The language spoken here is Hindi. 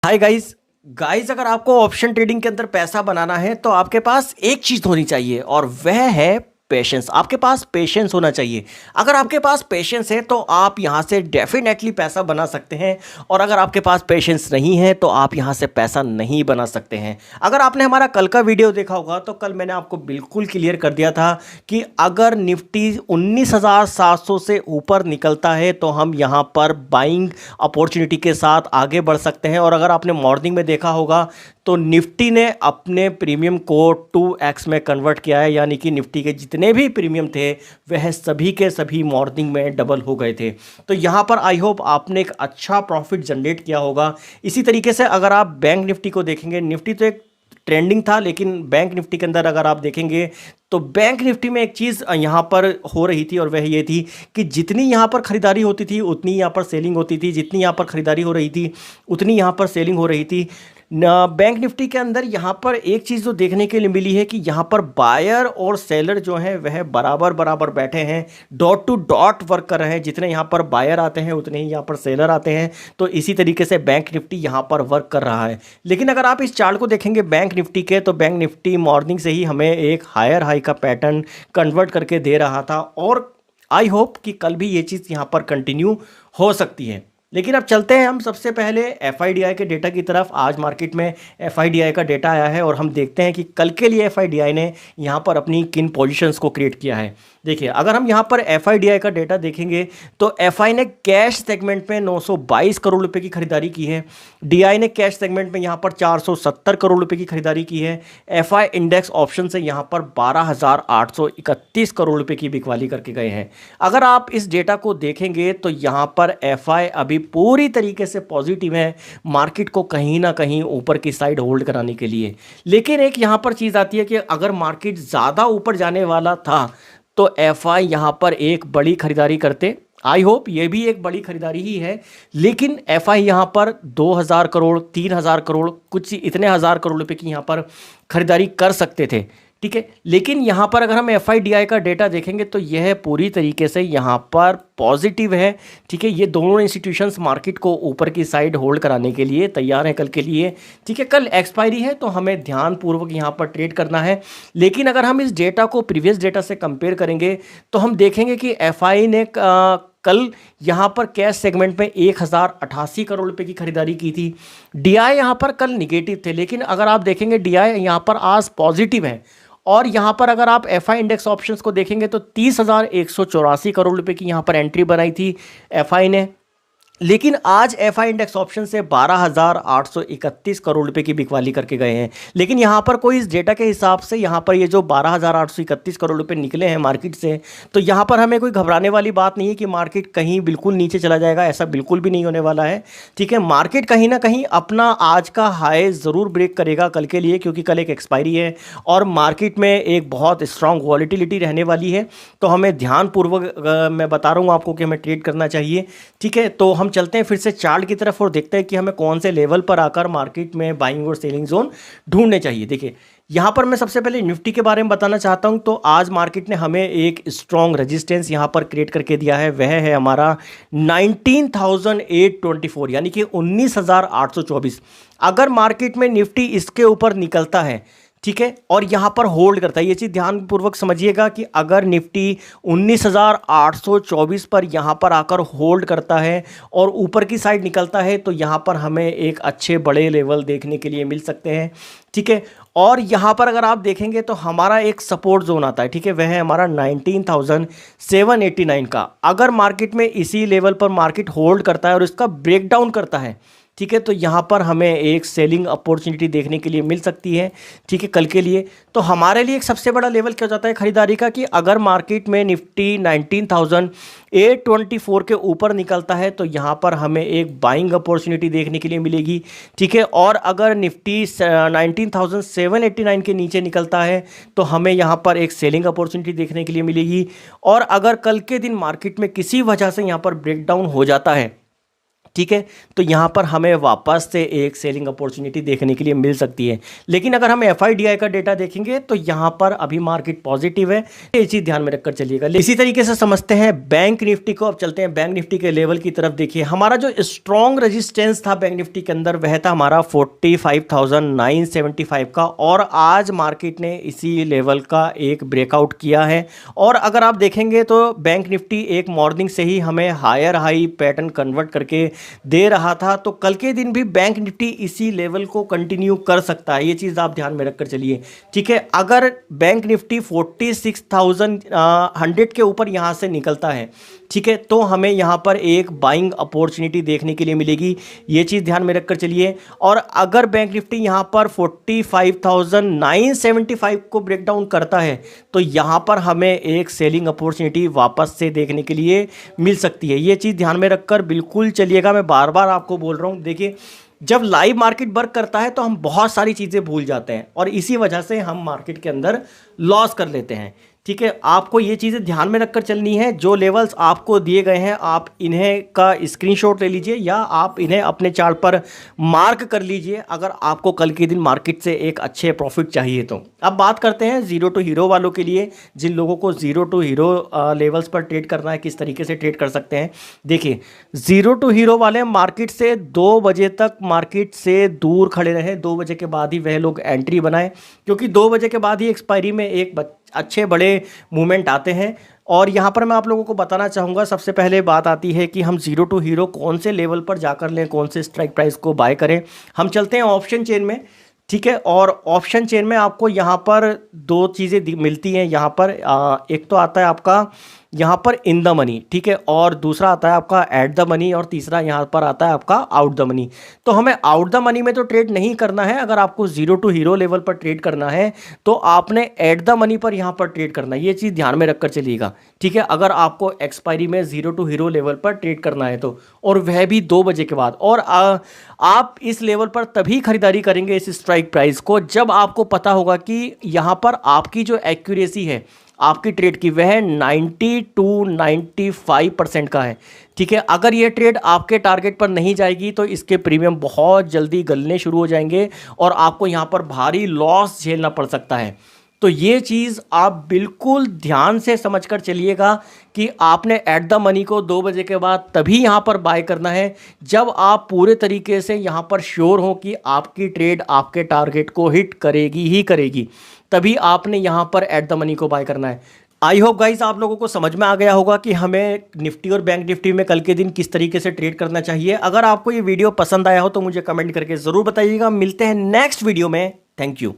Hi guys. अगर आपको ऑप्शन ट्रेडिंग के अंदर पैसा बनाना है तो आपके पास एक चीज होनी चाहिए और वह है पेशेंस। आपके पास पेशेंस होना चाहिए। अगर आपके पास पेशेंस है तो आप यहां से डेफिनेटली पैसा बना सकते हैं, और अगर आपके पास पेशेंस नहीं है तो आप यहां से पैसा नहीं बना सकते हैं। अगर आपने हमारा कल का वीडियो देखा होगा तो कल मैंने आपको बिल्कुल क्लियर कर दिया था कि अगर निफ्टी 19,700 से ऊपर निकलता है तो हम यहां पर बाइंग अपॉर्चुनिटी के साथ आगे बढ़ सकते हैं। और अगर आपने मॉर्निंग में देखा होगा तो निफ्टी ने अपने प्रीमियम को 2x में कन्वर्ट किया है, यानी कि निफ्टी के जितने भी प्रीमियम थे वह सभी के सभी मॉर्निंग में डबल हो गए थे। तो यहाँ पर आई होप आपने एक अच्छा प्रॉफिट जनरेट किया होगा। इसी तरीके से अगर आप बैंक निफ्टी को देखेंगे, निफ्टी तो एक ट्रेंडिंग था, लेकिन बैंक निफ्टी के अंदर अगर आप देखेंगे तो बैंक निफ्टी में एक चीज़ यहाँ पर हो रही थी और वह ये थी कि जितनी यहाँ पर खरीदारी होती थी उतनी यहाँ पर सेलिंग होती थी, जितनी यहाँ पर खरीदारी हो रही थी उतनी यहाँ पर सेलिंग हो रही थी। बैंक निफ्टी के अंदर यहाँ पर एक चीज़ जो देखने के लिए मिली है कि यहाँ पर बायर और सेलर जो हैं वह बराबर बराबर बैठे हैं, डॉट टू डॉट वर्क कर रहे हैं। जितने यहाँ पर बायर आते हैं उतने ही यहाँ पर सेलर आते हैं। तो इसी तरीके से बैंक निफ्टी यहाँ पर वर्क कर रहा है। लेकिन अगर आप इस चार्ट को देखेंगे बैंक निफ्टी के, तो बैंक निफ्टी मॉर्निंग से ही हमें एक हायर हाई का पैटर्न कन्वर्ट करके दे रहा था, और आई होप कि कल भी ये चीज़ यहाँ पर कंटिन्यू हो सकती है। लेकिन अब चलते हैं हम सबसे पहले एफआईडीआई के डेटा की तरफ। आज मार्केट में एफआईडीआई का डेटा आया है और हम देखते हैं कि कल के लिए एफआईडीआई ने यहाँ पर अपनी किन पोजीशंस को क्रिएट किया है। देखिए, अगर हम यहाँ पर एफआईडीआई का डेटा देखेंगे तो एफआई ने कैश सेगमेंट में 922 करोड़ रुपए की खरीदारी की है। डीआई ने कैश सेगमेंट में यहाँ पर 470 करोड़ रुपए की खरीदारी की है। एफआई इंडेक्स ऑप्शन से यहाँ पर 12,831 करोड़ रुपए की बिकवाली करके गए हैं। अगर आप इस डेटा को देखेंगे तो यहाँ पर एफआई अभी पूरी तरीके से पॉजिटिव है मार्केट को कहीं ना कहीं ऊपर की साइड होल्ड कराने के लिए। लेकिन एक यहाँ पर चीज़ आती है कि अगर मार्केट ज़्यादा ऊपर जाने वाला था तो एफआई यहाँ पर एक बड़ी खरीदारी करते। आई होप ये भी एक बड़ी खरीदारी ही है, लेकिन एफआई यहाँ पर 2,000 करोड़ 3,000 करोड़ कुछ इतने हज़ार करोड़ रुपए की यहाँ पर खरीदारी कर सकते थे, ठीक है। लेकिन यहाँ पर अगर हम एफआईडीआई का डेटा देखेंगे तो यह पूरी तरीके से यहाँ पर पॉजिटिव है, ठीक है। ये दोनों इंस्टीट्यूशंस मार्केट को ऊपर की साइड होल्ड कराने के लिए तैयार हैं कल के लिए, ठीक है। कल एक्सपायरी है तो हमें ध्यानपूर्वक यहाँ पर ट्रेड करना है। लेकिन अगर हम इस डेटा को प्रीवियस डेटा से कंपेयर करेंगे तो हम देखेंगे कि एफआई ने कल यहाँ पर कैश सेगमेंट में 1,088 करोड़ रुपए की खरीदारी की थी। डीआई यहाँ पर कल निगेटिव थे, लेकिन अगर आप देखेंगे डीआई यहाँ पर आज पॉजिटिव है। और यहाँ पर अगर आप एफआई इंडेक्स ऑप्शंस को देखेंगे तो 30,184 करोड़ रुपए की यहाँ पर एंट्री बनाई थी एफआई ने। लेकिन आज एफआई इंडेक्स ऑप्शन से 12,831 करोड़ रुपए की बिकवाली करके गए हैं। लेकिन यहाँ पर कोई इस डेटा के हिसाब से यहाँ पर ये जो 12,831 करोड़ रुपए निकले हैं मार्केट से, तो यहाँ पर हमें कोई घबराने वाली बात नहीं है कि मार्केट कहीं बिल्कुल नीचे चला जाएगा, ऐसा बिल्कुल भी नहीं होने वाला है, ठीक है। मार्केट कहीं ना कहीं अपना आज का हाई ज़रूर ब्रेक करेगा कल के लिए, क्योंकि कल एक एक्सपायरी है और मार्केट में एक बहुत स्ट्रांग वॉलिटिलिटी रहने वाली है। तो हमें ध्यानपूर्वक मैं बता रहा हूँ आपको कि हमें ट्रेड करना चाहिए, ठीक है। तो हम चलते हैं फिर से चार्ट की तरफ और देखते हैं कि हमें कौन से लेवल पर आकर मार्केट में बाइंग और सेलिंग जोन ढूंढने चाहिए। देखिए, यहाँ पर मैं सबसे पहले निफ्टी के बारे में बताना चाहता हूँ। तो आज मार्केट ने हमें एक स्ट्रॉन्ग रेजिस्टेंस यहाँ पर क्रिएट करके दिया है, वह है हमारा 19,824 यानी कि 19,824। अगर मार्केट में निफ्टी इसके ऊपर निकलता है, ठीक है, और यहाँ पर होल्ड करता है, ये चीज़ ध्यानपूर्वक समझिएगा कि अगर निफ्टी 19,824 पर यहाँ पर आकर होल्ड करता है और ऊपर की साइड निकलता है तो यहाँ पर हमें एक अच्छे बड़े लेवल देखने के लिए मिल सकते हैं, ठीक है। और यहाँ पर अगर आप देखेंगे तो हमारा एक सपोर्ट जोन आता है, ठीक है, वह है हमारा 19,789 का। अगर मार्केट में इसी लेवल पर मार्केट होल्ड करता है और इसका ब्रेकडाउन करता है, ठीक है, तो यहाँ पर हमें एक सेलिंग अपॉर्चुनिटी देखने के लिए मिल सकती है, ठीक है, कल के लिए। तो हमारे लिए एक सबसे बड़ा लेवल क्या हो जाता है खरीदारी का कि अगर मार्केट में निफ्टी 19,824 के ऊपर निकलता है तो यहाँ पर हमें एक बाइंग अपॉर्चुनिटी देखने के लिए मिलेगी, ठीक है। और अगर निफ्टी 19,789 के नीचे निकलता है तो हमें यहाँ पर एक सेलिंग अपॉर्चुनिटी देखने के लिए मिलेगी। और अगर कल के दिन मार्केट में किसी वजह से यहाँ पर ब्रेकडाउन हो जाता है, ठीक है। तो यहाँ पर हमें वापस से एक सेलिंग अपॉर्चुनिटी देखने के लिए मिल सकती है। लेकिन अगर हम एफआईडीआई का डेटा देखेंगे तो यहाँ पर अभी मार्केट पॉजिटिव है, ये चीज़ ध्यान में रखकर चलिएगा। इसी तरीके से समझते हैं बैंक निफ्टी को। अब चलते हैं बैंक निफ्टी के लेवल की तरफ। देखिए हमारा जो स्ट्रॉन्ग रेजिस्टेंस था बैंक निफ्टी के अंदर वह था हमारा 45,975 का, और आज मार्केट ने इसी लेवल का एक ब्रेकआउट किया है। और अगर आप देखेंगे तो बैंक निफ्टी एक मॉर्निंग से ही हमें हायर हाई पैटर्न कन्वर्ट करके दे रहा था, तो कल के दिन भी बैंक निफ्टी इसी लेवल को कंटिन्यू कर सकता है, ये चीज़ आप ध्यान में रखकर चलिए। ठीक है, अगर बैंक निफ्टी 46,100 के ऊपर यहाँ से निकलता है, ठीक है, तो हमें यहाँ पर एक बाइंग अपॉर्चुनिटी देखने के लिए मिलेगी, ये चीज़ ध्यान में रखकर चलिए। और अगर बैंक निफ्टी यहाँ पर 45,975 को ब्रेक डाउन करता है तो यहाँ पर हमें एक सेलिंग अपॉर्चुनिटी वापस से देखने के लिए मिल सकती है, ये चीज़ ध्यान में रखकर बिल्कुल चलिएगा। मैं बार बार आपको बोल रहा हूँ, देखिए जब लाइव मार्केट वर्क करता है तो हम बहुत सारी चीज़ें भूल जाते हैं और इसी वजह से हम मार्केट के अंदर लॉस कर लेते हैं। ठीक है, आपको ये चीज़ें ध्यान में रखकर चलनी है। जो लेवल्स आपको दिए गए हैं आप इन्हें का स्क्रीनशॉट ले लीजिए या आप इन्हें अपने चार्ट पर मार्क कर लीजिए अगर आपको कल के दिन मार्केट से एक अच्छे प्रॉफिट चाहिए तो। अब बात करते हैं जीरो टू हीरो वालों के लिए, जिन लोगों को जीरो टू हीरो लेवल्स पर ट्रेड करना है, किस तरीके से ट्रेड कर सकते हैं। देखिए जीरो टू हीरो वाले मार्केट से 2 बजे तक मार्केट से दूर खड़े रहे, 2 बजे के बाद ही वह लोग एंट्री बनाए, क्योंकि 2 बजे के बाद ही एक्सपायरी में एक अच्छे बड़े मूवमेंट आते हैं। और यहाँ पर मैं आप लोगों को बताना चाहूँगा, सबसे पहले बात आती है कि हम जीरो टू हीरो कौन से लेवल पर जाकर लें, कौन से स्ट्राइक प्राइस को बाय करें। हम चलते हैं ऑप्शन चेन में, ठीक है, और ऑप्शन चेन में आपको यहाँ पर 2 चीज़ें मिलती हैं। यहाँ पर एक तो आता है आपका यहाँ पर इन द मनी, ठीक है, और दूसरा आता है आपका एट द मनी, और तीसरा यहाँ पर आता है आपका आउट द मनी। तो हमें आउट द मनी में तो ट्रेड नहीं करना है, अगर आपको जीरो टू हीरो लेवल पर ट्रेड करना है तो आपने एट द मनी पर यहाँ पर ट्रेड करना है, ये चीज़ ध्यान में रखकर चलिएगा। ठीक है, अगर आपको एक्सपायरी में जीरो टू हीरो लेवल पर ट्रेड करना है तो, और वह भी 2 बजे के बाद। और आप इस लेवल पर तभी खरीदारी करेंगे इस स्ट्राइक प्राइस को जब आपको पता होगा कि यहाँ पर आपकी जो एक्यूरेसी है आपकी ट्रेड की वह 90 to 95% का है। ठीक है, अगर ये ट्रेड आपके टारगेट पर नहीं जाएगी तो इसके प्रीमियम बहुत जल्दी गलने शुरू हो जाएंगे और आपको यहाँ पर भारी लॉस झेलना पड़ सकता है। तो ये चीज़ आप बिल्कुल ध्यान से समझकर चलिएगा कि आपने एट द मनी को 2 बजे के बाद तभी यहाँ पर बाय करना है जब आप पूरे तरीके से यहाँ पर श्योर हो कि आपकी ट्रेड आपके टारगेट को हिट करेगी ही करेगी, तभी आपने यहाँ पर एट द मनी को बाय करना है। आई होप गाइस आप लोगों को समझ में आ गया होगा कि हमें निफ्टी और बैंक निफ्टी में कल के दिन किस तरीके से ट्रेड करना चाहिए। अगर आपको ये वीडियो पसंद आया हो तो मुझे कमेंट करके ज़रूर बताइएगा। मिलते हैं नेक्स्ट वीडियो में। Thank you.